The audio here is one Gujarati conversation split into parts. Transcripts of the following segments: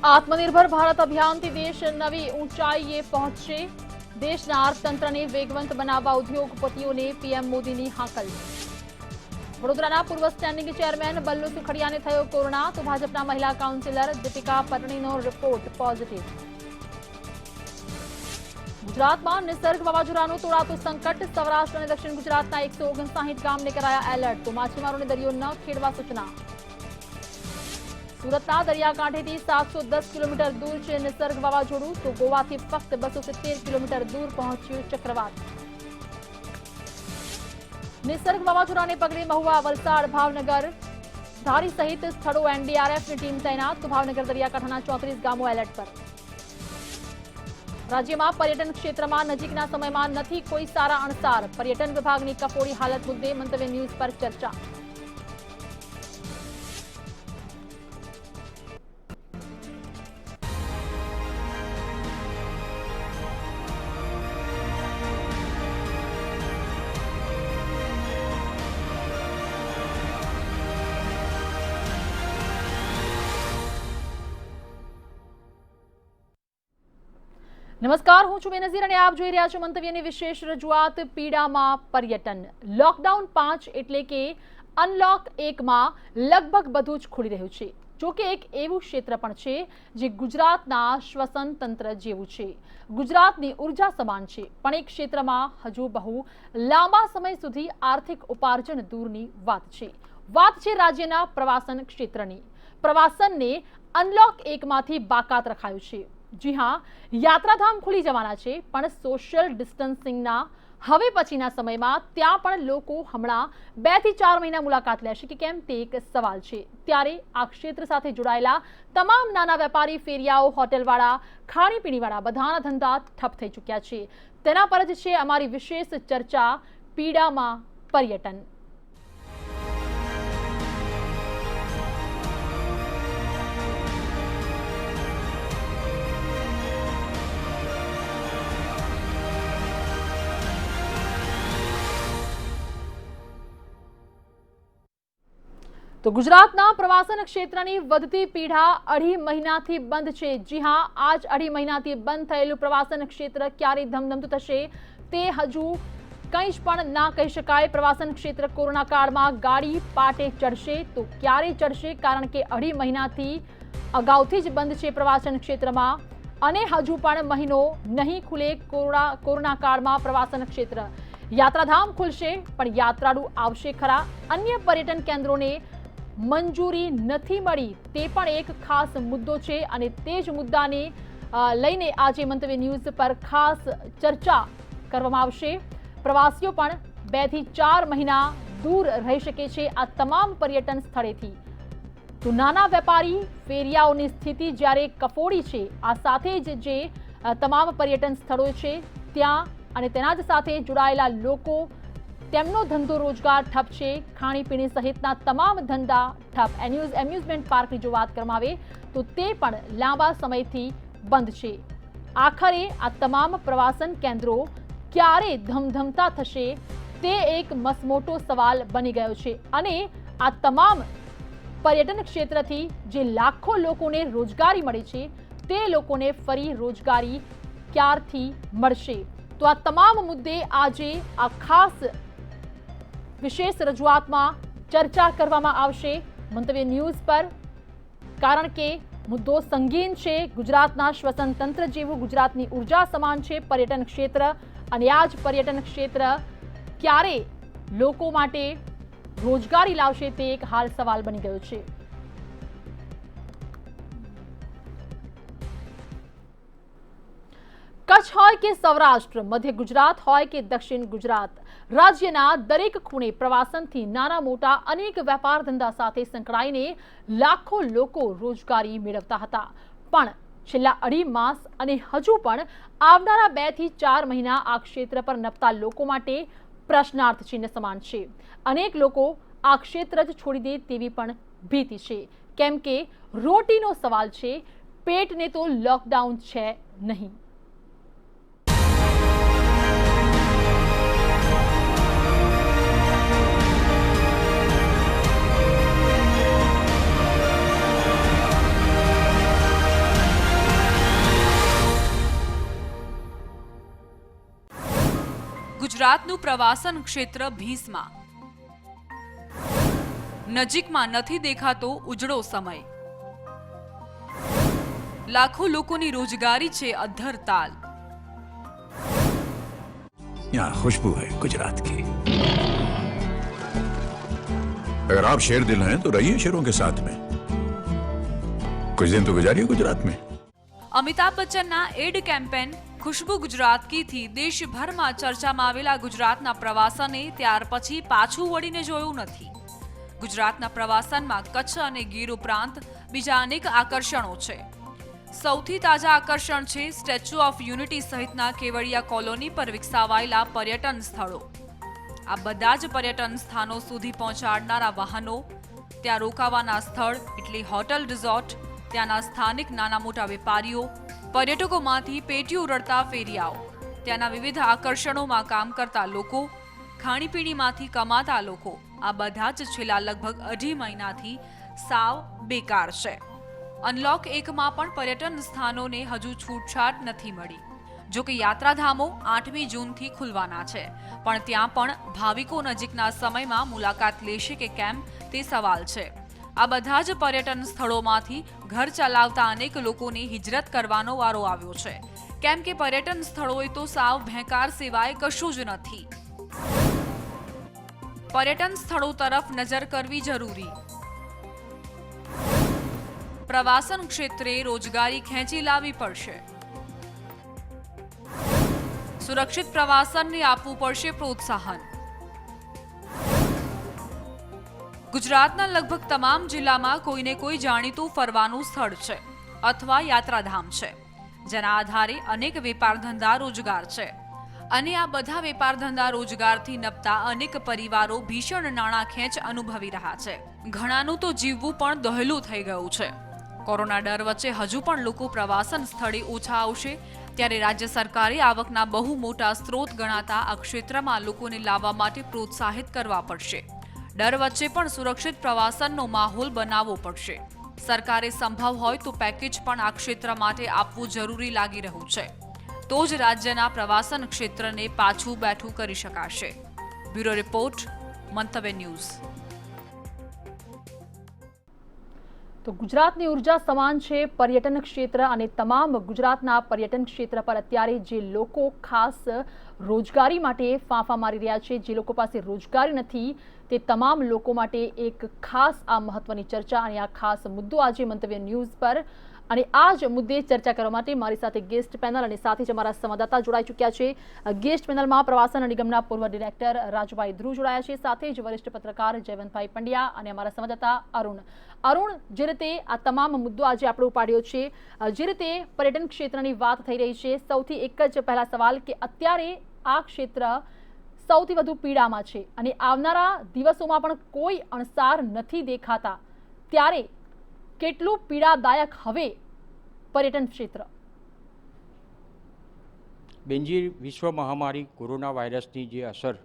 આત્મનિર્ભર ભારત અભિયાનથી દેશ નવી ઊંચાઈએ પહોંચશે. દેશના અર્થતંત્રને વેગવંત બનાવવા ઉદ્યોગપતિઓને પીએમ મોદીની હાકલ. વડોદરાના પૂર્વ સ્ટેન્ડિંગ ચેરમેન બલ્લુ સુખડિયાને થયો કોરોના, તો ભાજપના મહિલા કાઉન્સિલર દીપિકા પટણીનો રિપોર્ટ પોઝિટિવ. ગુજરાતમાં નિસર્ગ વાવાઝોડાનું તોડાતું સંકટ. સૌરાષ્ટ્ર અને દક્ષિણ ગુજરાતના 159 ગામને કરાયા એલર્ટ, તો માછીમારોને દરિયો ન ખેડવા સૂચના. સુરતના દરિયાકાંઠેથી 710 કિલોમીટર દૂર છે નિસર્ગ વાવાઝોડું, તો ગોવાથી ફક્ત 270 કિલોમીટર દૂર પહોંચ્યું ચક્રવાત. નિસર્ગ વાવાઝોડાને પગલે મહુવા, વલસાડ, ભાવનગર, ધારી સહિત સ્થળો એનડીઆરએફની ટીમ તૈનાત, તો ભાવનગર દરિયાકાંઠાના 34 ગામો એલર્ટ પર. રાજ્યમાં પર્યટન ક્ષેત્રમાં નજીકના સમયમાં નથી કોઈ સારા અણસાર. પર્યટન વિભાગની કફોડી હાલત મુદ્દે મંતવ્ય ન્યૂઝ પર ચર્ચા. નમસ્કાર, હું છું બેનઝીર અને આપ જોઈ રહ્યા છો મંતવ્યની વિશેષ રજૂઆત. પીડામાં પર્યટન. લોકડાઉન 5 એટલે કે અનલોક 1માં લગભગ બધું જ ખુલી રહ્યું છે. જોકે એક એવું ક્ષેત્ર પણ છે જે ગુજરાતના શ્વસન તંત્ર જેવું છે. ગુજરાતની ઉર્જા સમાન છે, પણ એક ક્ષેત્રમાં હજુ બહુ લાંબા સમય સુધી આર્થિક ઉપાર્જન દૂરની વાત છે. વાત છે રાજ્યના પ્રવાસન ક્ષેત્રની. પ્રવાસનને અનલોક 1માંથી બાકાત રખાયું છે. જી હા, યાત્રાધામ ખુલી જવાના છે, પણ સોશિયલ ડિસ્ટન્સિંગના હવે પછીના સમયમાં ત્યાં પણ લોકો હમણાં 2 થી 4 મહિના મુલાકાત લેશે કે કેમ તે એક સવાલ છે. ત્યારે આ ક્ષેત્ર સાથે જોડાયેલા તમામ નાના વેપારી, ફેરિયાઓ, હોટેલવાળા, ખાણીપીણીવાળા બધાના ધંધા ઠપ થઈ ચૂક્યા છે. તેના પર જ છે અમારી વિશેષ ચર્ચા. પીડામાં પર્યટન. તો ગુજરાતના પ્રવાસન ક્ષેત્રની વધતી પીડા 2.5 મહિનાથી બંધ છે. જી હા, આજ 2.5 મહિનાથી બંધ થયેલું પ્રવાસન ક્ષેત્ર ક્યારે ધમધમતું થશે તે હજુ કંઈ જ પણ ના કહી શકાય. પ્રવાસન ક્ષેત્ર કોરોના કાળમાં ગાડી પાટે ચડશે તો ક્યારે ચડશે, કારણ કે 2.5 મહિનાથી અગાઉથી જ બંધ છે પ્રવાસન ક્ષેત્રમાં અને હજુ પણ મહિનો નહીં ખુલે કોરોના કાળમાં પ્રવાસન ક્ષેત્ર. યાત્રાધામ ખુલશે પણ યાત્રાળુ આવશે ખરા? અન્ય પર્યટન કેન્દ્રોને મંજૂરી નથી મળી, તે પણ એક ખાસ મુદ્દો છે અને તે જ મુદ્દાને લઈને આજે મંતવ્ય ન્યૂઝ પર ખાસ ચર્ચા કરવામાં આવશે. પ્રવાસીઓ પણ 2 થી 4 મહિના દૂર રહી શકે છે આ તમામ પર્યટન સ્થળેથી. તો નાના વેપારી, ફેરિયાઓની સ્થિતિ જ્યારે કફોડી છે, આ સાથે જ જે તમામ પર્યટન સ્થળો છે ત્યાં અને તેના જ સાથે જોડાયેલા લોકો, તેમનો ધંધો રોજગાર ઠપ છે. ખાણીપીણી સહિતના તમામ ધંધા ઠપ. એમ્યુઝમેન્ટ પાર્કની જો વાત કરવામાં આવે તો તે પણ લાંબા સમયથી બંધ છે. આખરે આ તમામ પ્રવાસન કેન્દ્રો ક્યારે ધમધમતા થશે તે એક મસમોટો સવાલ બની ગયો છે અને આ તમામ પર્યટન ક્ષેત્રથી જે લાખો લોકોને રોજગારી મળે છે તે લોકોને ફરી રોજગારી ક્યારથી મળશે? તો આ તમામ મુદ્દે આજે આ ખાસ વિશેષ રજૂઆતમાં ચર્ચા કરવામાં આવશે મંતવ્ય ન્યૂઝ પર, કારણ કે મુદ્દો સંગીન છે. ગુજરાતના શ્વસન તંત્ર જેવું ગુજરાતની ઉર્જા સમાન છે પર્યટન ક્ષેત્ર અને આ જ પર્યટન ક્ષેત્ર ક્યારે લોકો માટે રોજગારી લાવશે તે એક હાલ સવાલ બની ગયો છે. કચ્છ હોય કે સૌરાષ્ટ્ર, મધ્ય ગુજરાત હોય કે દક્ષિણ ગુજરાત, રાજ્યના દરેક ખૂણે પ્રવાસનથી નાના મોટા અનેક વેપાર ધંધા સાથે સંકળાઈને લાખો લોકો રોજગારી મેળવતા હતા. પણ છેલ્લા 2.5 માસ અને હજુ પણ આવનારા 2 થી 4 મહિના આ ક્ષેત્ર પર નપતા લોકો માટે પ્રશ્નાર્થ ચિહ્ન સમાન છે. અનેક લોકો આ ક્ષેત્ર જ છોડી દે તેવી પણ ભીતિ છે, કેમ કે રોટીનો સવાલ છે. પેટને તો લોકડાઉન છે નહીં. ગુજરાતનું પ્રવાસન ક્ષેત્ર ભીંસમાં નજીકમાં નથી દેખાતો ઉજળો સમય લાખો લોકોની રોજગારી છે અધ્ધર તાલ यहाँ खुशबू है गुजरात की। अगर आप शेर दिल हैं तो रहिए शेरों के साथ में, कुछ दिन तो गुजारिए गुजरात में। અમિતાભ બચ્ચનના એડ કેમ્પેન ખુશ્બુ ગુજરાત કી થી દેશભરમાં ચર્ચામાં આવેલા ગુજરાતના પ્રવાસને ત્યાર પછી પાછું વળીને જોયું નથી। ગુજરાતના પ્રવાસનમાં કચ્છ અને ગીર ઉપરાંત બીજા અનેક આકર્ષણો છે। સૌથી તાજા આકર્ષણ છે સ્ટેચ્યુ ઓફ યુનિટી સહિતના કેવડિયા કોલોની પર વિકસાવાયેલા પર્યટન સ્થળો। આ બધા જ પર્યટન સ્થાનો સુધી પહોંચાડનારા વાહનો, ત્યાં રોકાવાના સ્થળ એટલે હોટલ રિઝોર્ટ, ત્યાંના સ્થાનિક નાના મોટા વેપારીઓ, पर्यटकोમાંથી પેટીઓ રડતા ફેરિયાઓ, ત્યાંના વિવિધ આકર્ષણોમાં કામ કરતા લોકો, ખાણીપીણીમાંથી કમાતા લોકો, આ બધા જ છેલ્લા લગભગ 2.5 મહિનાથી સાવ બેકાર છે। અનલોક 1માં પણ પર્યટન સ્થાનોને હજુ છૂટછાટ નથી મળી। જો કે યાત્રાધામો 8મી જૂનથી ખુલવાના છે, પણ ત્યાં પણ ભાવિકો નજીકના સમયમાં મુલાકાત લેશે કે કેમ તે સવાલ છે। આ બધા જ પર્યટન સ્થળોમાંથી ઘર ચલાવતા અનેક લોકોને હિજરત કરવાનો વારો આવ્યો છે, કેમ કે પર્યટન સ્થળોએ તો સાવ ભેંકાર સિવાય કશું જ નથી। પર્યટન સ્થળો તરફ નજર કરવી જરૂરી। પ્રવાસન ક્ષેત્રે રોજગારી ખેંચી લાવવી પડશે। સુરક્ષિત પ્રવાસનને આપવું પડશે પ્રોત્સાહન। ગુજરાતના લગભગ તમામ જિલ્લામાં કોઈને કોઈ જાણીતું ફરવાનું સ્થળ છે અથવા યાત્રાધામ છે, જેના આધારે અનેક વેપાર ધંધા રોજગાર છે, અને આ બધા વેપાર ધંધા રોજગારથી નપતા અનેક પરિવારો ભીષણ નાણાં ખેંચ અનુભવી રહ્યા છે। ઘણાનું તો જીવવું પણ દહેલું થઈ ગયું છે। કોરોના ડર વચ્ચે હજુ પણ લોકો પ્રવાસન સ્થળે ઓછા આવશે, ત્યારે રાજ્ય સરકારે આવકના બહુ મોટા સ્ત્રોત ગણાતા આ ક્ષેત્રમાં લોકોને લાવવા માટે પ્રોત્સાહિત કરવા પડશે। ડર વચ્ચે પણ સુરક્ષિત પ્રવાસનનો માહોલ બનાવવો પડશે। સરકારે સંભવ હોય તો પેકેજ પણ આ ક્ષેત્ર માટે આપવું જરૂરી લાગી રહ્યું છે, તો જ રાજ્યના પ્રવાસન ક્ષેત્રને પાછું બેઠું કરી શકાશે। બ્યુરો રિપોર્ટ, મંતવ્ય ન્યૂઝ। તો ગુજરાતની ઉર્જા સમાન છે પર્યટન ક્ષેત્ર, અને તમામ ગુજરાતના પર્યટન ક્ષેત્ર પર અત્યારે જે લોકો ખાસ રોજગારી માટે ફાંફા મારી રહ્યા છે, જે લોકો પાસે રોજગારી નથી, તે તમામ લોકો માટે એક ખાસ આ મહત્વની ચર્ચા અને આ ખાસ મુદ્દો આજે મંતવ્ય ન્યૂઝ પર। અને આ જ મુદ્દે ચર્ચા કરવા માટે મારી સાથે ગેસ્ટ પેનલ અને સાથે જ અમારા સંવાદદાતા જોડાઈ ચૂક્યા છે। ગેસ્ટ પેનલમાં પ્રવાસન નિગમના પૂર્વ ડિરેક્ટર રાજુભાઈ ધ્રુવ જોડાયા છે, સાથે જ વરિષ્ઠ પત્રકાર જયવંતભાઈ પંડ્યા અને અમારા સંવાદદાતા અરુણ। જે રીતે આ તમામ મુદ્દો આજે આપણે ઉપાડ્યો છે, જે રીતે પર્યટન ક્ષેત્રની વાત થઈ રહી છે, સૌથી એક જ પહેલા સવાલ કે અત્યારે આ ક્ષેત્ર સૌથી વધુ પીડામાં છે અને આવનારા દિવસોમાં પણ કોઈ અણસાર નથી દેખાતા, ત્યારે કેટલું પીડાદાયક હવે પર્યટન ક્ષેત્ર? બેનજી, વિશ્વ મહામારી કોરોના વાયરસની જે અસર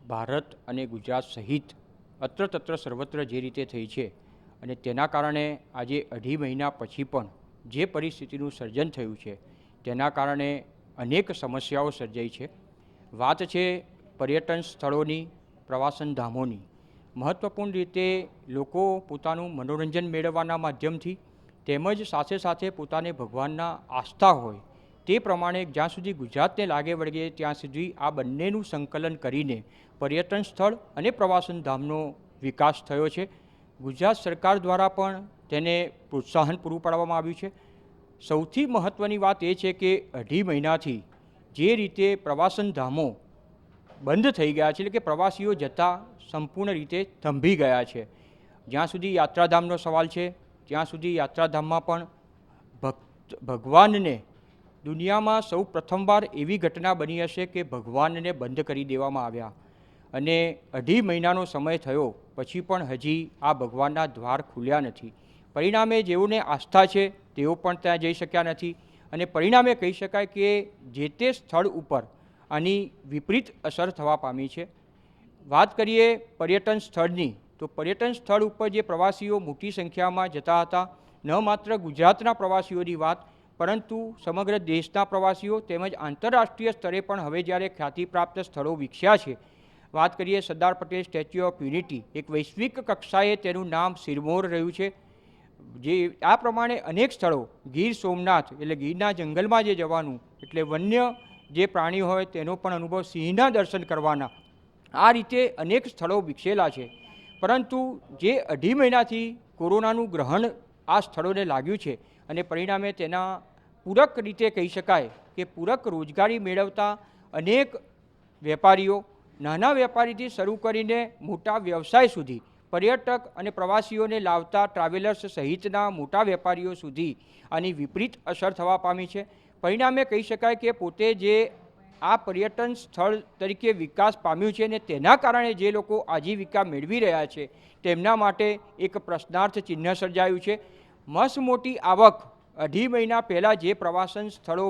ભારત અને ગુજરાત સહિત અત્ર તત્ર સર્વત્ર જે રીતે થઈ છે, અને તેના કારણે આજે 2.5 મહિના પછી પણ જે પરિસ્થિતિનું સર્જન થયું છે, તેના કારણે અનેક સમસ્યાઓ સર્જાઈ છે। વાત છે પર્યટન સ્થળોની, પ્રવાસન ધામોની। મહત્ત્વપૂર્ણ રીતે લોકો પોતાનું મનોરંજન મેળવવાના માધ્યમથી તેમજ સાથે સાથે પોતાને ભગવાનના આસ્થા હોય તે પ્રમાણે જ્યાં સુધી ગુજરાતને લાગે વળગે ત્યાં સુધી આ બંનેનું સંકલન કરીને પર્યટન સ્થળ અને પ્રવાસન ધામનો વિકાસ થયો છે। ગુજરાત સરકાર દ્વારા પણ તેને પ્રોત્સાહન પૂરું પાડવામાં આવ્યું છે। સૌથી મહત્ત્વની વાત એ છે કે 2.5 મહિનાથી જે રીતે પ્રવાસન ધામો બંધ થઈ ગયા છે, એટલે કે પ્રવાસીઓ જતા સંપૂર્ણ રીતે થંભી ગયા છે। જ્યાં સુધી યાત્રાધામનો સવાલ છે, ત્યાં સુધી યાત્રાધામમાં પણ ભગવાનને દુનિયામાં સૌ પ્રથમવાર એવી ઘટના બની હશે કે ભગવાનને બંધ કરી દેવામાં આવ્યા, અને 2.5 મહિનાનો સમય થયો પછી પણ હજી આ ભગવાનના દ્વાર ખુલ્યા નથી। પરિણામે જેઓને આસ્થા છે તેઓ પણ ત્યાં જઈ શક્યા નથી, અને પરિણામે કહી શકાય કે જે તે સ્થળ ઉપર આની વિપરીત અસર થવા પામી છે। વાત કરીએ પર્યટન સ્થળની, તો પર્યટન સ્થળ ઉપર જે પ્રવાસીઓ મોટી સંખ્યામાં જતા હતા, ન માત્ર ગુજરાતના પ્રવાસીઓની વાત પરંતુ સમગ્ર દેશના પ્રવાસીઓ તેમજ આંતરરાષ્ટ્રીય સ્તરે પણ હવે જ્યારે ખ્યાતિપ્રાપ્ત સ્થળો વિકસ્યા છે, વાત કરીએ Sardar Patel statue of unity, એક વૈશ્વિક કક્ષાએ તેનું નામ સિરમોર રહ્યું છે. જે આ પ્રમાણે અનેક સ્થળો, ગીર સોમનાથ એટલે ગીરના જંગલમાં જે જવાનું એટલે વન્ય જે પ્રાણીઓ હોય તેનો પણ અનુભવ, સિંહના દર્શન કરવાના, આ રીતે અનેક સ્થળો વિકસેલા છે. પરંતુ જે 2.5 મહિનાથી કોરોનાનું ગ્રહણ આ સ્થળોને લાગ્યું છે અને પરિણામે તેના પૂરક રીતે કહી શકાય કે પૂરક રોજગારી મેળવતા અનેક વેપારીઓ, નાના વેપારીથી શરૂ કરીને મોટા વ્યવસાય સુધી, પર્યટક અને પ્રવાસીઓને લાવતા ટ્રાવેલર્સ સહિતના મોટા વેપારીઓ સુધી આની વિપરીત અસર થવા પામી છે. પરિણામે કહી શકાય કે પોતે જે આ પર્યટન સ્થળ તરીકે વિકાસ પામ્યું છે અને તેના કારણે જે લોકો આજીવિકા મેળવી રહ્યા છે તેમના માટે એક પ્રશ્નાર્થ ચિહ્ન સર્જાયું છે. મસ્ત મોટી આવક 2.5 મહિના પહેલાં જે પ્રવાસન સ્થળો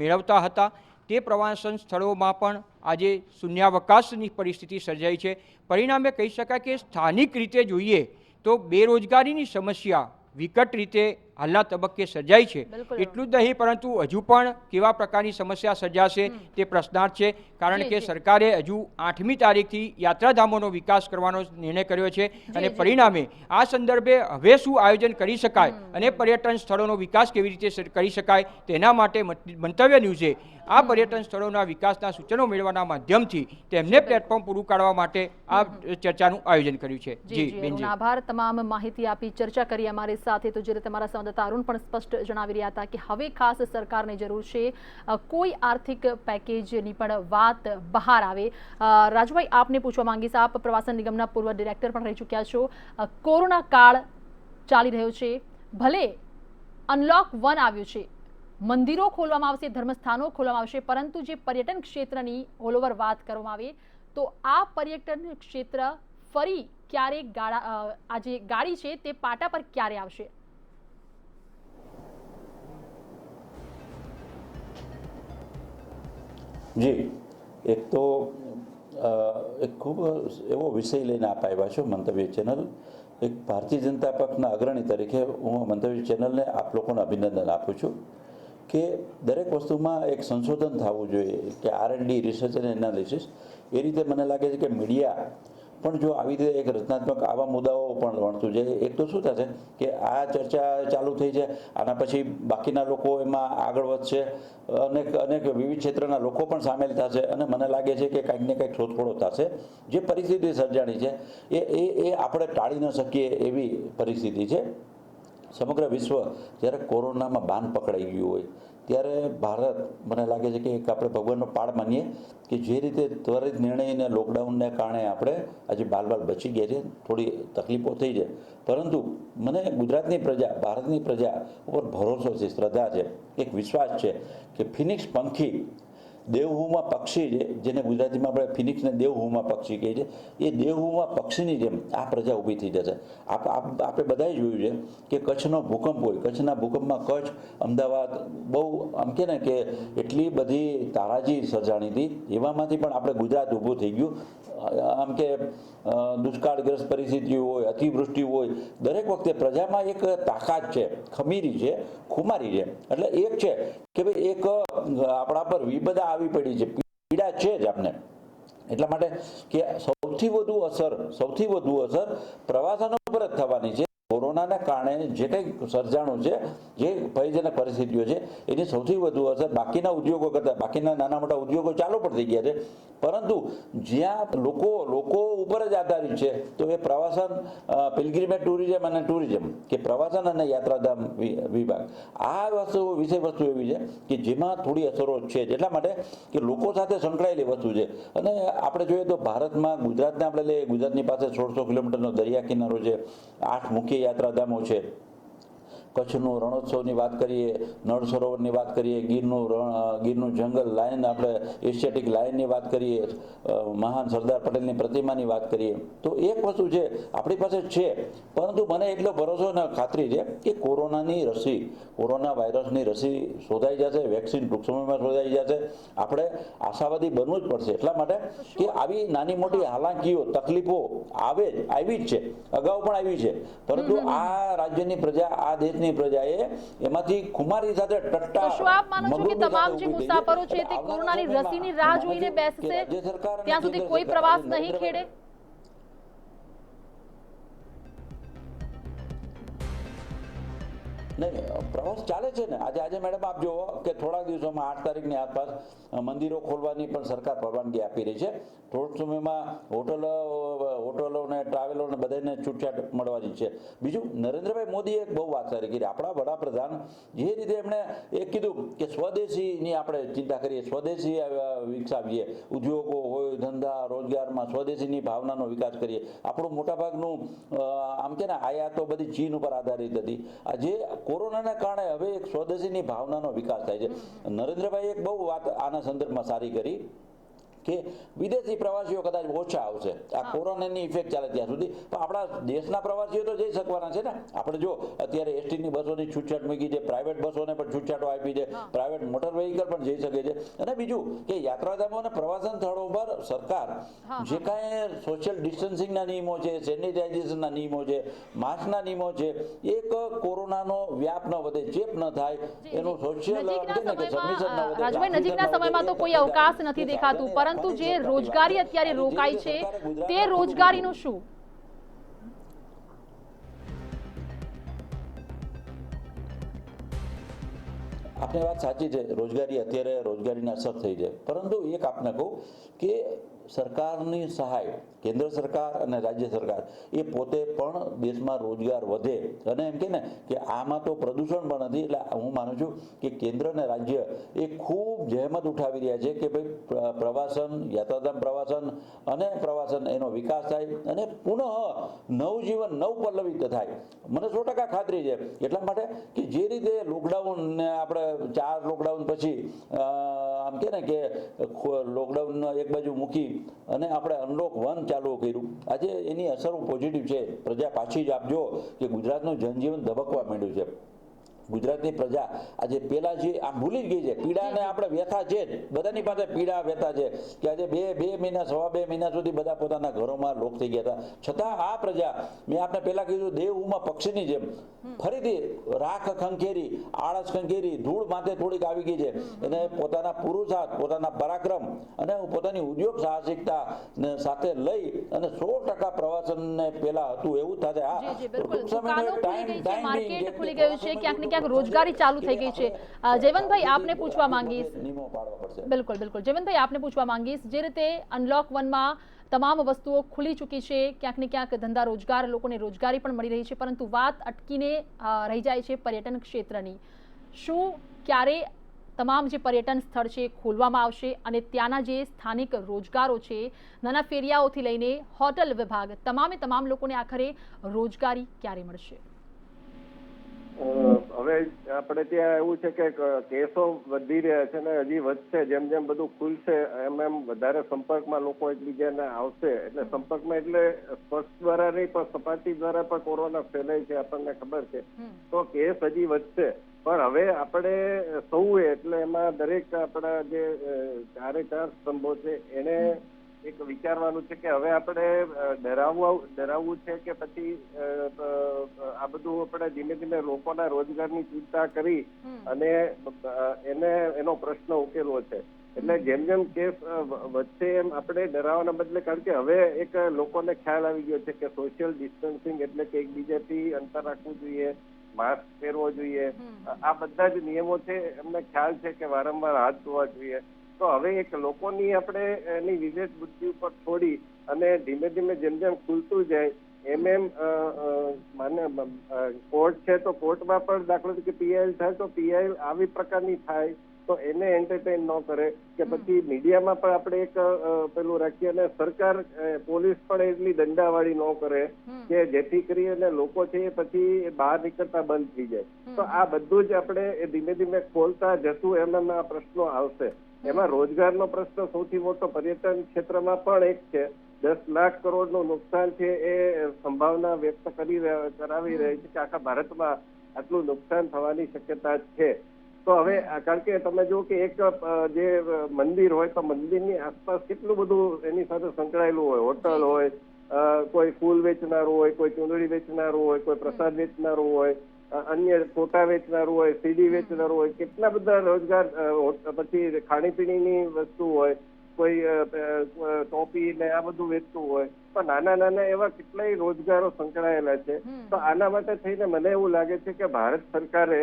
મેળવતા હતા તે પ્રવાસન સ્થળોમાં પણ આજે શૂન્યાવકાશની પરિસ્થિતિ સર્જાઈ છે. પરિણામે કહી શકાય કે સ્થાનિક રીતે જોઈએ તો બેરોજગારીની સમસ્યા વિકટ રીતે હાલના તબક્કે સર્જાઈ છે. એટલું જ નહીં, પરંતુ હજુ પણ કેવા પ્રકારની સમસ્યા સર્જાશે તે પ્રશ્નાર્થ છે. કારણ કે સરકારે હજુ 8મી તારીખથી યાત્રાધામોનો વિકાસ કરવાનો નિર્ણય કર્યો છે અને પરિણામે આ સંદર્ભે હવે શું આયોજન કરી શકાય અને પર્યટન સ્થળોનો વિકાસ કેવી રીતે કરી શકાય તેના માટે મંતવ્ય ન્યૂઝે આ પર્યટન સ્થળોના વિકાસના સૂચનો મેળવવાના માધ્યમથી તેમને પ્લેટફોર્મ પૂરું પાડવા માટે આ ચર્ચાનું આયોજન કર્યું છે. જી બેનજી, આભાર. તમામ માહિતી આપી, ચર્ચા કરી અમારી સાથે. તો જે રીતે તમારા સંવાદદાતા અરુણ પણ સ્પષ્ટ જણાવી રહ્યા હતા કે હવે ખાસ સરકારને જરૂર છે કોઈ આર્થિક પેકેજની પણ વાત બહાર આવે. રાજભાઈ, આપને પૂછવા માંગીશ, આપ પ્રવાસન નિગમના પૂર્વ ડિરેક્ટર પણ રહી ચૂક્યા છો. કોરોના કાળ ચાલી રહ્યો છે, ભલે અનલોક 1 આવ્યું છે, મંદિરો ખોલવામાં આવશે, ધર્મસ્થાનો ખોલવામાં આવશે, પરંતુ જે પર્યટન ક્ષેત્રની ઓલ ઓવર વાત કરવામાં આવે તો આ પર્યટન ક્ષેત્ર ફરી ક્યારે આ જે ગાડી છે તે પાટા પર ક્યારે આવશે? જી, એક તો એક ખૂબ એવો વિષય લઈને આપ આવ્યા છો મંતવ્ય ચેનલ. એક ભારતીય જનતા પક્ષના અગ્રણી તરીકે હું મંતવ્ય ચેનલને આપ લોકોને અભિનંદન આપું છું કે દરેક વસ્તુમાં એક સંશોધન થવું જોઈએ, કે R&D, રિસર્ચ અને એનાલિસિસ. એ રીતે મને લાગે છે કે મીડિયા પણ જો આવી રીતે એક રચનાત્મક આવા મુદ્દાઓ પણ વણતું જાય. એક તો શું થશે કે આ ચર્ચા ચાલુ થઈ છે, આના પછી બાકીના લોકો એમાં આગળ વધશે, અનેક વિવિધ ક્ષેત્રના લોકો પણ સામેલ થશે અને મને લાગે છે કે કંઈક ને કંઈક શોધખોળો થશે. જે પરિસ્થિતિ સર્જાણી છે એ આપણે ટાળી ન શકીએ એવી પરિસ્થિતિ છે. સમગ્ર વિશ્વ જ્યારે કોરોનામાં બાન પકડાઈ ગયું હોય ત્યારે ભારત, મને લાગે છે કે એક આપણે ભગવાનનો પાડ માનીએ કે જે રીતે ત્વરિત નિર્ણયને લોકડાઉનને કારણે આપણે આજે બાલ બચી ગયા છે. થોડી તકલીફો થઈ છે, પરંતુ મને ગુજરાતની પ્રજા, ભારતની પ્રજા ઉપર ભરોસો છે, શ્રદ્ધા છે, એક વિશ્વાસ છે કે ફિનિક્સ પંખી, દેવહુમાં પક્ષી છે, જેને ગુજરાતીમાં આપણે ફિનિક્સને દેવહુમાં પક્ષી કહીએ છીએ, એ દેવહુમાં પક્ષીની જેમ આ પ્રજા ઊભી થઈ જશે. આપણે બધાએ જોયું છે કે કચ્છનો ભૂકંપ હોય, કચ્છના ભૂકંપમાં કચ્છ, અમદાવાદ બહુ આમ કે ને કે એટલી બધી તારાજી સર્જાણી હતી, એવામાંથી પણ આપણે ગુજરાત ઊભું થઈ ગયું. આમ કે દુષ્કાળગ્રસ્ત પરિસ્થિતિઓ હોય, અતિવૃષ્ટિ હોય, દરેક વખતે પ્રજામાં એક તાકાત છે, ખમીરી છે, ખુમારી છે. એટલે એક છે કે ભાઈ એક આપણા પર વિપદા આવી પડી છે, પીડા છે જ આપને. એટલા માટે કે સૌથી વધુ અસર પ્રવાસનો પર જ થવાની છે. કોરોનાના કારણે જે કંઈ સર્જાણું છે, જે ભયજનક પરિસ્થિતિઓ છે, એની સૌથી વધુ અસર બાકીના ઉદ્યોગો કરતાં, બાકીના નાના મોટા ઉદ્યોગો ચાલુ પણ થઈ ગયા છે, પરંતુ જ્યાં લોકો ઉપર જ આધારિત છે તો એ પ્રવાસન, પિલગ્રીમેજ ટુરિઝમ અને ટુરિઝમ કે પ્રવાસન અને યાત્રાધામ વિભાગ, આ વિષય વસ્તુ એવી છે કે જેમાં થોડી અસરો છે. એટલા માટે કે લોકો સાથે સંકળાયેલી વસ્તુ છે. અને આપણે જોઈએ તો ભારતમાં ગુજરાતને આપણે લઈએ, ગુજરાતની પાસે 1600 કિલોમીટરનો દરિયા કિનારો છે, 8 મુખ્ય યાત્રાધામો છે. કચ્છનું રણોત્સવની વાત કરીએ, નળ સરોવરની વાત કરીએ, ગીરનું જંગલ લાયન, આપણે એશિયાટિક લાયનની વાત કરીએ, મહાન સરદાર પટેલની પ્રતિમાની વાત કરીએ, તો એક વસ્તુ છે આપણી પાસે છે. પરંતુ મને એટલો ભરોસો અને ખાતરી છે કે કોરોના વાયરસની રસી શોધાઈ જશે, વેક્સિન ટૂંક સમયમાં શોધાઈ જશે. આપણે આશાવાદી બનવું જ પડશે. એટલા માટે કે આવી નાની મોટી હાલાકીઓ, તકલીફો આવી જ છે, અગાઉ પણ આવી છે, પરંતુ આ રાજ્યની પ્રજા, આ દેશની દેશની પ્રજાએ એમાંથી ખુમારી સાથે ટટ્ટા તો શું આપ માનો છો કે મગરમચ્છ તમામ સાથે જે ઊભી થઈ છે? મુસાફરો છે એટલે તે આવનારા કોરોનાની સમયમાં રસીની રાહ હું જોઈને માનું છું કે બેસશે રાજ્ય સરકાર અને ત્યાં સુધી કેન્દ્ર કોઈ સરકાર પ્રવાસ નરેન્દ્રભાઈ- નહીં ખેડે? નહીં, પ્રવાસ ચાલે છે ને. આજે મેડમ આપ જુઓ કે થોડા દિવસોમાં 8 તારીખની આસપાસ મંદિરો ખોલવાની પણ સરકાર પરવાનગી આપી રહી છે. થોડુંક સમયમાં હોટલો ને ટ્રાવેલો ને બધાને છૂટછાટ મળવાની છે. બીજું, નરેન્દ્રભાઈ મોદીએ એક બહુ વાત સારી કરી. આપણા વડાપ્રધાન જે રીતે એમણે એ કીધું કે સ્વદેશીની આપણે ચિંતા કરીએ, સ્વદેશી વિકસાવીએ, ઉદ્યોગો હોય, ધંધા રોજગારમાં સ્વદેશીની ભાવનાનો વિકાસ કરીએ. આપણું મોટાભાગનું આમ કે ને આયાતો બધી ચીન ઉપર આધારિત હતી. આજે કોરોનાના કારણે હવે એક સ્વદેશીની ભાવનાનો વિકાસ થાય છે. નરેન્દ્રભાઈ એક બહુ વાત આના સંદર્ભમાં સારી કરી કે વિદેશી પ્રવાસીઓ કદાચ ઓછા આવશે આ કોરોનાની ઇફેક્ટ ચાલે ત્યાં સુધી, પણ આપણા દેશના પ્રવાસીઓ તો જઈ શકવાના છે ને. આપણે જો અત્યારે એસટીની બસોની છૂટછાટ મૂકી છે, પ્રાઇવેટ બસોને પણ છૂટછાટો આપી છે, પ્રાઇવેટ મોટર વ્હીકલ પણ જઈ શકે છે. અને બીજું કે યાત્રાધામો અને પ્રવાસન સ્થળો પર સરકાર જે કાંઈ સોશિયલ ડિસ્ટન્સિંગના નિયમો છે, સેનિટાઇઝેશનના નિયમો છે, માસ્કના નિયમો છે, એક કોરોનાનો વ્યાપ ન વધે, ચેપ ન થાય એનું સોશિયલ રાજભાઈ, નજીકના સમયમાં તો કોઈ અવકાશ નથી દેખાતું, પરંતુ જે રોજગારી અત્યારે રોકાઈ છે તે રોજગારીનું શું? આપની વાત સાચી છે. અત્યારે રોજગારીની અસર થઈ છે, પરંતુ એક આપને કહું કે સરકારની સહાય, કેન્દ્ર સરકાર અને રાજ્ય સરકાર એ પોતે પણ દેશમાં રોજગાર વધે અને એમ કે ને કે આમાં તો પ્રદૂષણ પણ નથી. એટલે હું માનું છું કે કેન્દ્ર અને રાજ્ય એ ખૂબ જહેમત ઉઠાવી રહ્યા છે કે ભાઈ પ્રવાસન, યાત્રાધામ પ્રવાસન એનો વિકાસ થાય અને પુનઃ નવજીવન નવપલ્લવિત થાય. મને 100% ખાતરી છે. એટલા માટે કે જે રીતે લોકડાઉન ને આપણે 4 લોકડાઉન પછી આમ કે ને કે લોકડાઉન એક બાજુ મૂકી અને આપણે અનલોક 1 ચાલુ કર્યું, આજે એની અસર પોઝિટિવ છે. પ્રજા પાછી જ આપજો કે ગુજરાતનું જનજીવન ધબકવા માંડ્યું છે. ગુજરાતની પ્રજા આજે પેલા જે આ ભૂલી ગઈ છે. પીડાને આપણે વ્યથા છે, બધાની પાસે પીડા વ્યથા છે કે આજે બે મહિના, 2.5 મહિના સુધી બધા પોતાના ઘરોમાં લોક થઈ ગયા હતા. છતાં આ પ્રજા, મેં આપણે પહેલા કીધું, દેવમાં પક્ષીની જેમ ફરીથી રાખ ખંખેરી, આળસ ખંખેરી, ધૂળ માથે થોડીક આવી ગઈ છે. એને પોતાના પુરુષાર્થ, પોતાના પરાક્રમ અને પોતાની ઉદ્યોગ સાહસિકતા સાથે લઈ અને 100% પ્રવાસનને પેલા હતું એવું થશે. માર્કેટ ખુલી ગયું છે, ક્યાંક ને ક્યાંક રોજગારી ચાલુ થઈ ગઈ છે. જયવંતભાઈ, આપને પૂછવા માંગીશ. બિલકુલ, જયવંતભાઈ, આપને પૂછવા માંગીશ, જે રીતે અનલોક 1માં તમામ વસ્તુઓ ખુલી ચૂકી છે, ક્યાંક ને ક્યાંક ધંધા રોજગાર, લોકોને રોજગારી પણ મળી રહી છે, પરંતુ વાત અટકીને રહી જાય છે પર્યટન ક્ષેત્રની. શું ક્યારે તમામ જે પર્યટન સ્થળ છે ખોલવામાં આવશે અને ત્યાંના જે સ્થાનિક રોજગારો છે, નાના ફેરિયાઓથી લઈને હોટલ વિભાગ, તમામ લોકોને આખરે રોજગારી ક્યારે મળશે? હવે આપણે ત્યાં એવું છે કે કેસો વધી રહ્યા છે ને હજી વધશે. જેમ જેમ બધું ખુલશે એમ વધારે સંપર્કમાં લોકો એકબીજાને આવશે. એટલે સંપર્કમાં એટલે સ્પર્શ દ્વારા નહીં પણ સપાટી દ્વારા પણ કોરોના ફેલાય છે, આપણને ખબર છે. તો કેસ હજી વધશે. પણ હવે આપણે સૌએ, એટલે એમાં દરેક આપણા જે 4 સ્તંભો છે એને એક વિચારવાનું છે કે હવે આપણે ડરાવવું છે કે પછી આ બધું આપણે ધીમે ધીમે લોકોના રોજગારની ચિંતા કરી અને એનો પ્રશ્ન ઉકેલવો છે. એટલે જેમ જેમ કેસ વધશે એમ આપણે ડરાવવાના બદલે, કારણ કે હવે એક લોકોને ખ્યાલ આવી ગયો છે કે સોશિયલ ડિસ્ટન્સિંગ એટલે કે એકબીજાથી અંતર રાખવું જોઈએ, માસ્ક પહેરવો જોઈએ, આ બધા જ નિયમો છે. એમને ખ્યાલ છે કે વારંવાર હાથ ધોવા જોઈએ. તો હવે એક લોકોની આપણે એની વિવેક બુદ્ધિ ઉપર છોડી અને ધીમે ધીમે જેમ જેમ ખુલતું જાય એમ કોર્ટ છે તો કોર્ટમાં પણ દાખલો કે પીઆઈએલ થાય તો પીઆઈએલ આવી પ્રકારની થાય તો એને એન્ટરટેન ન કરે કે પછી મીડિયામાં પણ આપણે એક પેલું રાખીએ અને સરકાર, પોલીસ પણ એટલી દંડાવાળી ન કરે કે જેથી કરીને લોકો છે એ પછી બહાર નીકળતા બંધ થઈ જાય. તો આ બધું જ આપણે ધીમે ધીમે ખોલતા જશું એમાં આ પ્રશ્નો આવશે. એમાં રોજગારનો પ્રશ્ન સૌથી મોટો પર્યટન ક્ષેત્રમાં પણ એક છે. 10 લાખ કરોડનું નુકસાન છે એ સંભાવના વ્યક્ત કરાવી રહી છે કે આખા ભારતમાં આટલું નુકસાન થવાની શક્યતા છે. તો હવે કારણ કે તમે જુઓ કે એક જે મંદિર હોય તો મંદિરની આસપાસ કેટલું બધું એની સાથે સંકળાયેલું હોય. હોટલ હોય, કોઈ ફૂલ વેચનારું હોય, કોઈ ચૂંદડી વેચનારું હોય, કોઈ પ્રસાદ વેચનારું હોય, અન્ય ફોટા વેચનારું હોય, સીડી વેચનારું હોય, કેટલા બધા રોજગાર, પછી ખાણીપીણીની વસ્તુ હોય, કોઈ ટોપી ને આ બધું વેચતું હોય, તો નાના નાના એવા કેટલાય રોજગારો સંકળાયેલા છે. તો આના માટે થઈને મને એવું લાગે છે કે ભારત સરકારે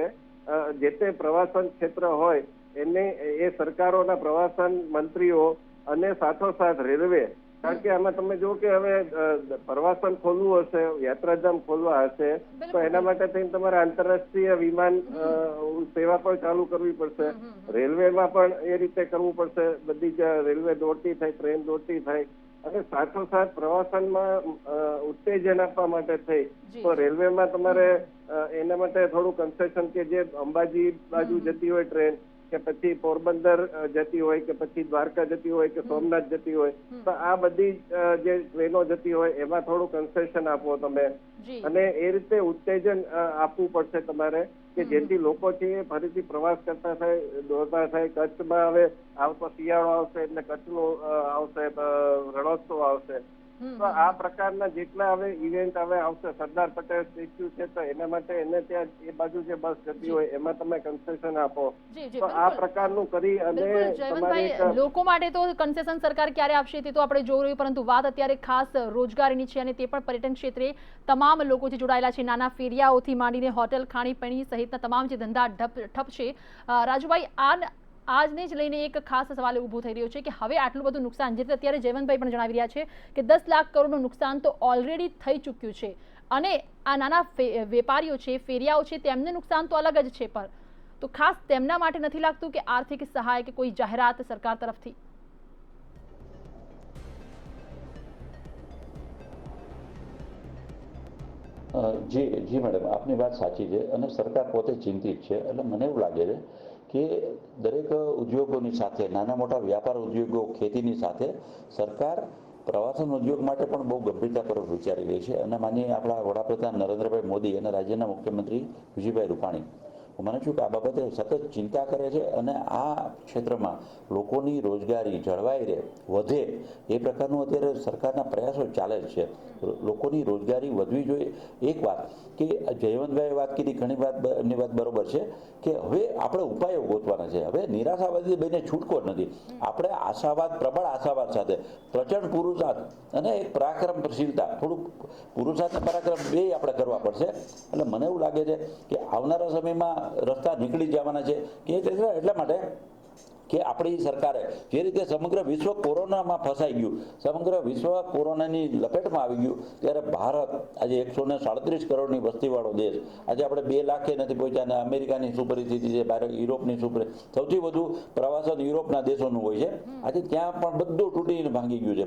જે તે પ્રવાસન ક્ષેત્ર હોય એને એ સરકારોના પ્રવાસન મંત્રીઓ અને સાથોસાથ રેલવે, કારણ કે આમાં તમે જો કે હવે પ્રવાસન ખોલવું હશે, યાત્રાધામ ખોલવા હશે, તો એના માટે થઈને તમારે આંતરરાષ્ટ્રીય વિમાન સેવા પણ ચાલુ કરવી પડશે. રેલવેમાં પણ એ રીતે કરવું પડશે, બધી જ રેલવે દોડતી થાય, ટ્રેન દોડતી થાય. અને સાથોસાથ પ્રવાસનમાં ઉત્તેજન આપવા માટે થઈ તો રેલવેમાં તમારે એના માટે થોડું કન્સેશન, કે જે અંબાજી બાજુ જતી હોય ટ્રેન, કે પછી પોરબંદર જતી હોય, કે પછી દ્વારકા જતી હોય, કે સોમનાથ જતી હોય, તો આ બધી જે ટ્રેનો જતી હોય એમાં થોડું કન્સેશન આપો તમે, અને એ રીતે ઉત્તેજન આપવું પડશે તમારે, કે જેથી લોકો છે એ ફરીથી પ્રવાસ કરતા થાય, દોડતા થાય. કચ્છમાં હવે આવતો શિયાળો આવશે એટલે કચ્છનું આવશે, રણોત્સવ આવશે. તો આ પ્રકારના જેટલા હવે ઇવેન્ટ હવે આવશે, સરદાર પટેલ સ્ટેચ્યુ છે તો એના માટે એને ત્યાં એ બાજુ જે બસ જતી હોય એમાં તમે કન્સેશન આપો. તો આ પ્રકારનું કરી અને જયવંતભાઈ, લોકો માટે તો કન્સેશન સરકાર ક્યારે આપશે તે તો આપણે જોઈ રહ્યું, પરંતુ વાત અત્યારે ખાસ રોજગારીની છે, અને તે પણ પર્યટન ક્ષેત્રે તમામ લોકો જે જોડાયેલા છે, નાના ફેરિયાઓથી માંડીને હોટેલ, ખાણીપીણી સહિતના તમામ જે ધંધા ઠપ છે. રાજુભાઈ, આજને જ લઈને એક ખાસ સવાલ ઊભો થઈ રહ્યો છે કે હવે આટલું બધું નુકસાન, જે અત્યારે જયવંતભાઈ પણ જણાવી રહ્યા છે કે 10 લાખ કરોડનું નુકસાન તો ઓલરેડી થઈ ચૂક્યું છે, અને આ નાના વેપારીઓ છે, ફેરિયાઓ છે, તેમને નુકસાન તો અલગ જ છે, પણ તો ખાસ તેમના માટે નથી લાગતું કે આર્થિક સહાય કે કોઈ જાહેરાત સરકાર તરફથી? જી મેડમ, આપની વાત સાચી છે અને સરકાર પોતે ચિંતિત છે. એટલે મને એવું લાગે છે કે દરેક ઉદ્યોગોની સાથે, નાના મોટા વ્યાપાર ઉદ્યોગો, ખેતીની સાથે સરકાર પ્રવાસન ઉદ્યોગ માટે પણ બહુ ગંભીરતાપૂર્વક વિચારી રહી છે. અને માનનીય આપણા વડાપ્રધાન નરેન્દ્રભાઈ મોદી અને રાજ્યના મુખ્યમંત્રી વિજયભાઈ રૂપાણી, હું માનું છું કે આ બાબતે સતત ચિંતા કરે છે, અને આ ક્ષેત્રમાં લોકોની રોજગારી જળવાઈ રહે, વધે એ પ્રકારનું અત્યારે સરકારના પ્રયાસો ચાલે જ છે. લોકોની રોજગારી વધવી જોઈએ. એક વાત કે જયવંતભાઈએ વાત કરી, ઘણી વાત એમની વાત બરોબર છે કે હવે આપણે ઉપાયો ગોતવાના છે. હવે નિરાશાવાદી બનીને છૂટકો નથી. આપણે આશાવાદ, પ્રબળ આશાવાદ સાથે પ્રચંડ પુરુષાર્થ અને એક પરાક્રમશીલતા, થોડુંક પુરુષાર્થ અને પરાક્રમ બે આપણે કરવા પડશે. એટલે મને એવું લાગે છે કે આવનારા સમયમાં રસ્તા નીકળી જવાના છે. કે એટલા માટે કે આપણી સરકારે જે રીતે સમગ્ર વિશ્વ કોરોનામાં ફસાઈ ગયું, સમગ્ર વિશ્વ કોરોનાની લપેટમાં આવી ગયું, ત્યારે ભારત આજે 137 કરોડની વસ્તીવાળો દેશ, આજે આપણે 2 લાખે નથી પહોંચ્યા. અને અમેરિકાની શું પરિસ્થિતિ છે, યુરોપની શું પરિસ્થિતિ, સૌથી વધુ પ્રવાસન યુરોપના દેશોનું હોય છે. આજે ત્યાં પણ બધું તૂટીને ભાંગી ગયું છે,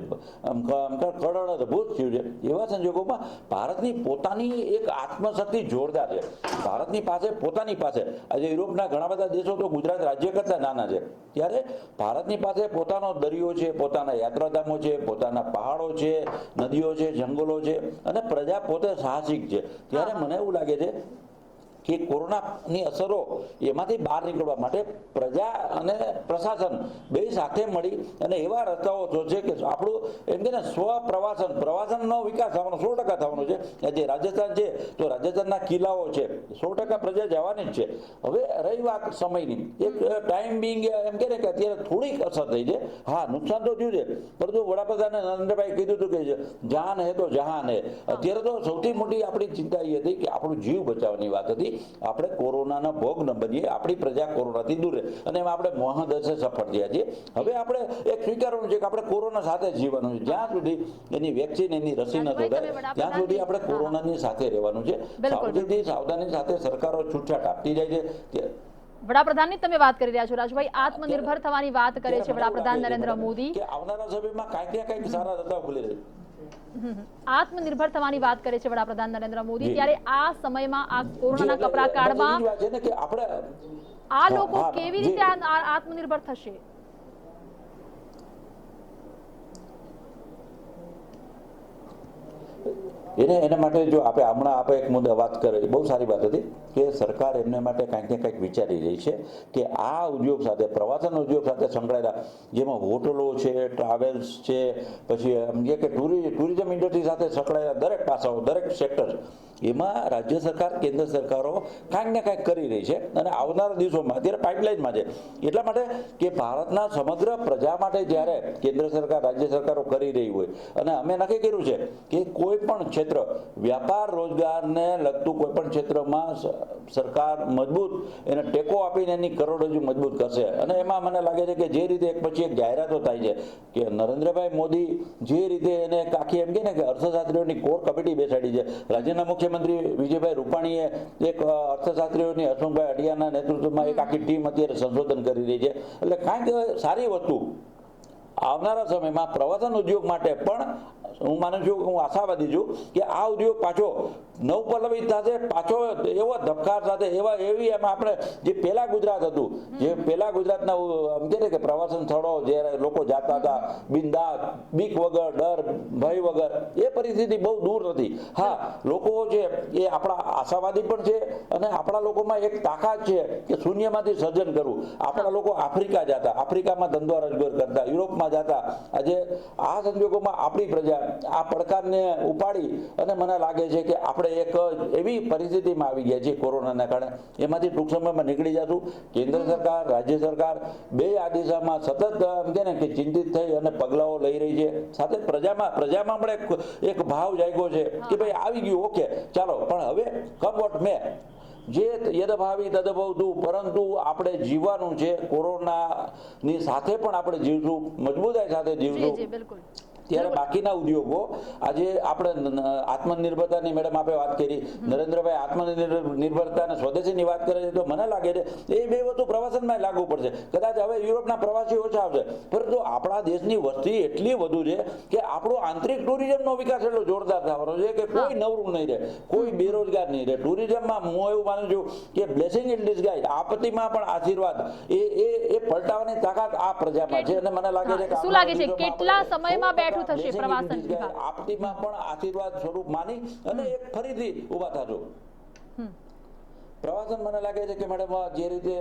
કળળભૂત થયું છે. એવા સંજોગોમાં ભારતની પોતાની એક આત્મશક્તિ જોરદાર છે. ભારતની પાસે પોતાની પાસે આજે યુરોપના ઘણા બધા દેશો તો ગુજરાત રાજ્ય કરતા નાના છે, ત્યારે ભારતની પાસે પોતાનો દરિયો છે, પોતાના યાત્રાધામો છે, પોતાના પહાડો છે, નદીઓ છે, જંગલો છે, અને પ્રજા પોતે સાહસિક છે. ત્યારે મને એવું લાગે છે કે કોરોનાની અસરો એમાંથી બહાર નીકળવા માટે પ્રજા અને પ્રશાસન બે સાથે મળી અને એવા રસ્તાઓ શોધશે કે આપણું એમ કે ને પ્રવાસનનો વિકાસ થવાનો 100% થવાનો છે. જે રાજસ્થાન છે તો રાજસ્થાનના કિલ્લાઓ છે, 100% પ્રજા જવાની જ છે. હવે રહી વાત સમયની, એક ટાઈમ બિંગ એમ કે ને કે અત્યારે થોડીક અસર થઈ છે. હા, નુકસાન તો થયું છે, પરંતુ વડાપ્રધાને નરેન્દ્રભાઈ કીધું હતું કે જાન હે તો જહાન હે. અત્યારે તો સૌથી મોટી આપણી ચિંતા એ હતી કે આપણું જીવ બચાવવાની વાત હતી. આપણે કોરોનાના ભોગ ન બનીએ, આપણી પ્રજા કોરોનાથી દૂર રહે, અને એમાં આપણે મહદઅંશે સફળ થયા છીએ. હવે આપણે એક સ્વીકારવાનું છે કે આપણે કોરોના સાથે જ જીવવાનું છે. જ્યાં સુધી એની વેક્સિન, એની રસી ન શોધાય ત્યાં સુધી આપણે કોરોનાની સાથે રહેવાનું છે. સાવધાની સાથે સરકારો છૂટછાટ આપતી જાય છે. વડાપ્રધાનની તમે વાત કરી રહ્યા છો રાજુભાઈ, આત્મનિર્ભર થવાની વાત કરે છે વડાપ્રધાન નરેન્દ્ર મોદી. કે આવનારા સમયમાં કાંઈક ને કાંઈક સારા રસ્તાઓ ખુલી રહે, આત્મનિર્ભર થવાની વાત કરે છે વડાપ્રધાન નરેન્દ્ર મોદી. ત્યારે આ સમયમાં, આ કોરોનાના કપરા કાળમાં આ લોકો કેવી રીતે આત્મનિર્ભર થશે? એના માટે જો આપણે એક મુદ્દા વાત કરી, બહુ સારી વાત હતી કે સરકાર એમને માટે કાંઈક ને કાંઈક વિચારી રહી છે કે આ ઉદ્યોગ સાથે, પ્રવાસન ઉદ્યોગ સાથે સંકળાયેલા, જેમાં હોટલો છે, ટ્રાવેલ્સ છે, પછી સમજીએ કે ટુરિઝમ ઇન્ડસ્ટ્રી સાથે સંકળાયેલા દરેક પાસાઓ, દરેક સેક્ટર, એમાં રાજ્ય સરકાર કેન્દ્ર સરકારો કાંઈક ને કાંઈક કરી રહી છે અને આવનારા દિવસોમાં અત્યારે પાઇપલાઇનમાં છે. એટલા માટે કે ભારતના સમગ્ર પ્રજા માટે જ્યારે કેન્દ્ર સરકાર રાજ્ય સરકારો કરી રહી હોય અને અમે નક્કી કર્યું છે કે કોઈ પણ ક્ષેત્ર વ્યાપાર રોજગારને લગતું કોઈ પણ ક્ષેત્રમાં સરકાર મજબૂત એને ટેકો આપીને એની કરોડરજ્જુ મજબૂત કરશે. અને એમાં મને લાગે છે કે જે રીતે એક પછી એક જાહેરાતો થાય છે કે નરેન્દ્રભાઈ મોદી જે રીતે એને એક આખી એમ કે ને કે અર્થશાસ્ત્રીઓની કોર કમિટી બેસાડી છે. રાજ્યના મુખ્યમંત્રી વિજયભાઈ રૂપાણીએ એક અર્થશાસ્ત્રીઓની હસમુખભાઈ અઢિયાના નેતૃત્વમાં એક આખી ટીમ અત્યારે સંશોધન કરી રહી છે. એટલે કાંઈક સારી વસ્તુ આવનારા સમયમાં પ્રવાસન ઉદ્યોગ માટે પણ હું માનું છું, હું આશાવાદી છું કે આ ઉદ્યોગ પાછો નવપલ્લવિત થશે, પાછો એવો ધબકાર સાથે એવી એમાં આપણે જે પહેલા ગુજરાત હતું, જે પહેલા ગુજરાતના એમ કહે કે પ્રવાસન સ્થળો જ્યારે લોકો જતા હતા બિંદાસ, બીક વગર, ડર ભય વગર, એ પરિસ્થિતિ બહુ દૂર નથી. હા, લોકો છે એ આપણા આશાવાદી પણ છે અને આપણા લોકોમાં એક તાકાત છે કે શૂન્યમાંથી સર્જન કરવું. આપણા લોકો આફ્રિકા જતા, આફ્રિકામાં ધંધો રોજગાર કરતા, યુરોપમાં જતા. આજે આ સંજોગોમાં આપણી પ્રજા આ પડકારને ઉપાડી અને મને લાગે છે કે આપણે એક એવી પરિસ્થિતિમાં આવી ગયા છે કોરોનાના કારણે, એમાંથી ટૂંક સમયમાં નીકળી જશું. કેન્દ્ર સરકાર, રાજ્ય સરકાર બે આ દિશામાં સતત એમ કે ને કે ચિંતિત થઈ અને પગલાઓ લઈ રહી છે. સાથે પ્રજામાં પણ એક ભાવ જાગ્યો છે કે ભાઈ આવી ગયું, ઓકે ચાલો, પણ હવે કમ વોટ મે, જે યદભાવી તદભવતું, પરંતુ આપણે જીવવાનું છે. કોરોનાની સાથે પણ આપણે જીવશું, મજબૂતાઈ સાથે જીવશું. ત્યારે બાકીના ઉદ્યોગો આજે આપણે આત્મનિર્ભરતાની મેડમ આપણે વાત કરી, નરેન્દ્રભાઈ આત્મનિર્ભરતા અને સ્વદેશીની વાત કરે છે, તો મને લાગે છે એ બે વસ્તુ પ્રવાસનમાં લાગુ પડશે. કદાચ હવે યુરોપના પ્રવાસી ઓછા આવશે, પરંતુ આપણા દેશની વસ્તી એટલી વધુ છે કે આપણો આંતરિક ટુરિઝમનો વિકાસ એટલો જોરદાર થવાનો છે કે કોઈ નવરું નહીં રહે, કોઈ બેરોજગાર નહીં રહે. ટુરિઝમમાં હું એવું માનું છું કે બ્લેસિંગ ઇન ડિસગાઇઝ, આપત્તિમાં પણ આશીર્વાદ, એ પલટાવવાની તાકાત આ પ્રજામાં છે. અને મને લાગે છે કે શું લાગે છે કેટલા સમયમાં બેઠું થશે પ્રવાસન વિભાગ? આપત્તિમાં પણ આશીર્વાદ સ્વરૂપ માની અને એક ફરીથી ઉભા થજો. પ્રવાસન મને લાગે છે કે મેડમ જે રીતે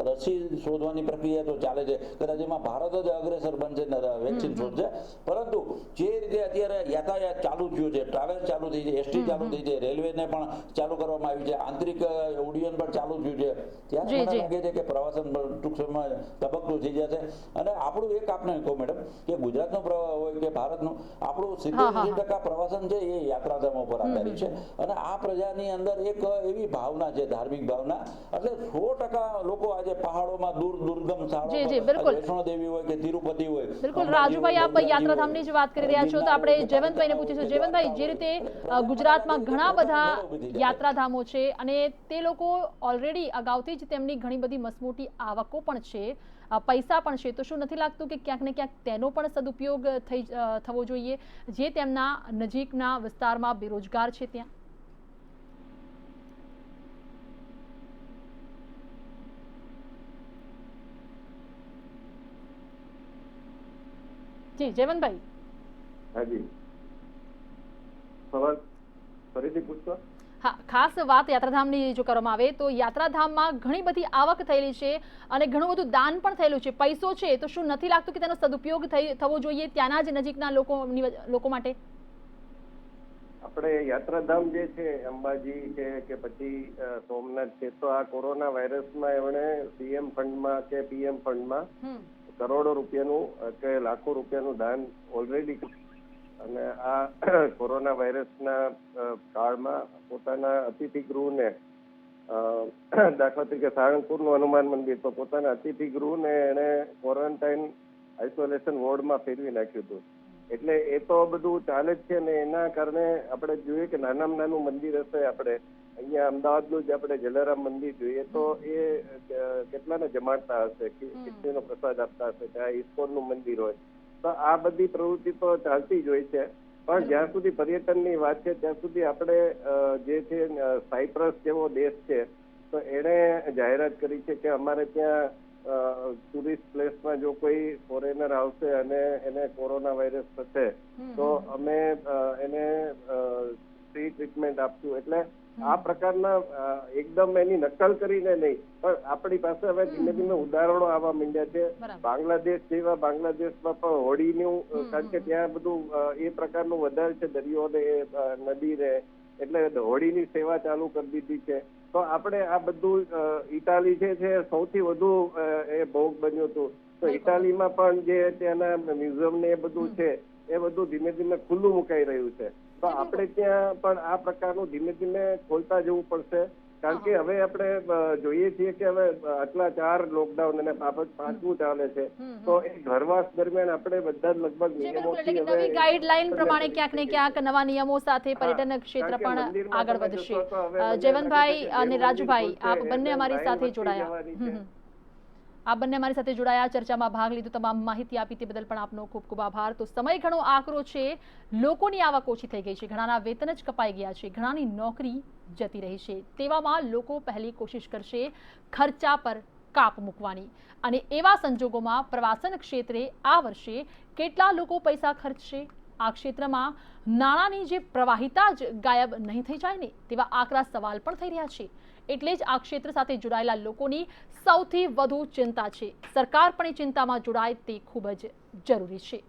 રસી શોધવાની પ્રક્રિયા તો ચાલે છે, કદાચ એમાં ભારત જ અગ્રેસર બનશે, વેક્સિન શોધશે, પરંતુ જે રીતે અત્યારે યાતાયાત ચાલુ થયું છે, ટ્રાવેલ્સ ચાલુ થઈ છે, એસટી ચાલુ થઈ છે, રેલવેને પણ ચાલુ કરવામાં આવી છે, આંતરિક ઉડ્ડયન પણ ચાલુ થયું છે, ત્યારે મને લાગે છે કે પ્રવાસન ટૂંક સમયમાં ધબકતું થઈ જશે. અને આપણું એક આપણે કહું મેડમ કે ગુજરાતનું હોય કે ભારતનું, આપણું 70% પ્રવાસન છે એ યાત્રાધામો પર આધારિત છે. અને આ પ્રજાની અંદર એક એવી ભાવના છે, ધાર્મિક ભાવના, એટલે 100% લોકો આજે પહાડોમાં દુર્ગમ સ્થળો, વૈષ્ણો દેવી હોય કે તિરુપતિ હોય. બિલકુલ રાજુભાઈ, આપ યાત્રાધામની જ વાત કરી રહ્યા છો, તો આપણે જયવંતભાઈને પૂછીશું. જયવંતભાઈ, જે રીતે ગુજરાતમાં ઘણા બધા યાત્રાધામો છે અને તે લોકો ઓલરેડી અગાઉથી જ તેમની ઘણી બધી મસમોટી આવકો પણ છે, પૈસા પણ છે, તો શું નથી લાગતું કે ક્યાંક ને ક્યાંક તેનો પણ સદુપયોગ થવો જોઈએ જે તેમના નજીકના વિસ્તારમાં બેરોજગાર છે ત્યાં? જી જયવંતભાઈ. હાજી, સવાલ ફરીથી પૂછો. હા, ખાસ વાત યાત્રાધામની જો કરવામાં આવે તો યાત્રાધામમાં ઘણી બધી આવક થયેલી છે અને ઘણું બધું દાન પણ થયેલું છે, પૈસો છે, તો શું નથી લાગતું કે તેનો સદુપયોગ થવો જોઈએ ત્યાંના જ નજીકના લોકો માટે? આપણે યાત્રાધામ જે છે અંબાજી છે કે પછી સોમનાથ છે, તો આ કોરોના વાયરસમાં એમણે સીએમ ફંડમાં કે પીએમ ફંડમાં કરોડો રૂપિયાનું કે લાખો રૂપિયાનું દાન ઓલરેડી, અને આ કોરોના વાયરસના કાળમાં પોતાના અતિથિ ગૃહને, દાખલા તરીકે સાળંગપુરનું હનુમાન મંદિર, તો પોતાના અતિથિ ગૃહને એને ક્વોરન્ટાઇન આઇસોલેશન વોર્ડમાં ફેરવી નાખ્યું હતું. એટલે એ તો બધું ચાલે જ છે ને. એના કારણે આપણે જોઈએ કે નાનામાં નાનું મંદિર હશે, આપણે અહીંયા અમદાવાદનું જ આપણે જલારામ મંદિર જોઈએ તો એ કેટલાને જમાડતા હશે, ખીચડીનો પ્રસાદ આપતા હશે, ત્યાં ઇસ્કોનનું મંદિર હોય, તો આ બધી પ્રવૃત્તિ તો ચાલતી જ હોય છે. પણ જ્યાં સુધી પર્યટનની વાત છે ત્યાં સુધી આપણે જે છે સાયપ્રસ જેવો દેશ છે, તો એણે જાહેરાત કરી છે કે અમારે ત્યાં ટુરિસ્ટ પ્લેસમાં જો કોઈ ફોરેનર આવશે અને એને કોરોના વાયરસ થશે તો અમે એને ફ્રી ટ્રીટમેન્ટ આપશું. એટલે આ પ્રકારના એકદમ એની નકલ કરીને નહીં, પણ આપણી પાસે હવે ધીમે ધીમે ઉદાહરણો આવવા માંડ્યા છે. બાંગ્લાદેશમાં પણ હોળીનું, કારણ કે ત્યાં બધું એ પ્રકારનું વધારે છે, દરિયો ને નદી ને એટલે હોડીની સેવા ચાલુ કરી દીધી છે. તો આપણે આ બધું ઇટાલી છે સૌથી વધુ એ ભોગ બન્યું હતું. તો ઇટાલીમાં પણ જે ત્યાંના મ્યુઝિયમ ને એ બધું છે એ બધું ધીમે ધીમે ખુલ્લું મુકાઈ રહ્યું છે. તો આપણે ત્યાં પણ આ પ્રકારનું ધીમે ધીમે ખોલતા જવું પડશે. કારણ કે હવે આપણે જોઈએ છીએ કે હવે આટલા 4 લોકડાઉન અને બાબત 5મું ચાલે છે. તો એ ઘરવાસ દરમિયાન આપણે બધા જ લગભગ નિયમોથી હવે નવી ગાઈડલાઈન પ્રમાણે ક્યાંક ને ક્યાંક નવા નિયમો સાથે પર્યટન ક્ષેત્ર પણ આગળ વધશે. જયવંતભાઈ અને રાજુભાઈ, આપ બંને અમારી સાથે જોડાયા. આ બંને અમારી સાથે જોડાયા, ચર્ચામાં ભાગ લીધો, તમામ માહિતી આપી તે બદલ પણ આપનો ખૂબ ખૂબ આભાર. તો સમય ઘણો આકરો છે, લોકોની આવક ઓછી થઈ ગઈ છે, ઘણાના વેતન જ કપાઈ ગયા છે, ઘણાની નોકરી જતી રહી છે. તેવામાં લોકો પહેલી કોશિશ કરશે ખર્ચા પર કાપ મૂકવાની. અને એવા સંજોગોમાં પ્રવાસન ક્ષેત્રે આ વર્ષે કેટલા લોકો પૈસા ખર્ચશે? આ ક્ષેત્રમાં નાણાંની જે પ્રવાહિતા જ ગાયબ નહીં થઈ જાય ને તેવા આકરા સવાલ પણ થઈ રહ્યા છે. એટલે જ આ ક્ષેત્ર સાથે જોડાયેલા લોકોની સૌથી વધુ ચિંતા છે. સરકાર પણ એ ચિંતામાં જોડાય તે ખૂબ જ જરૂરી છે.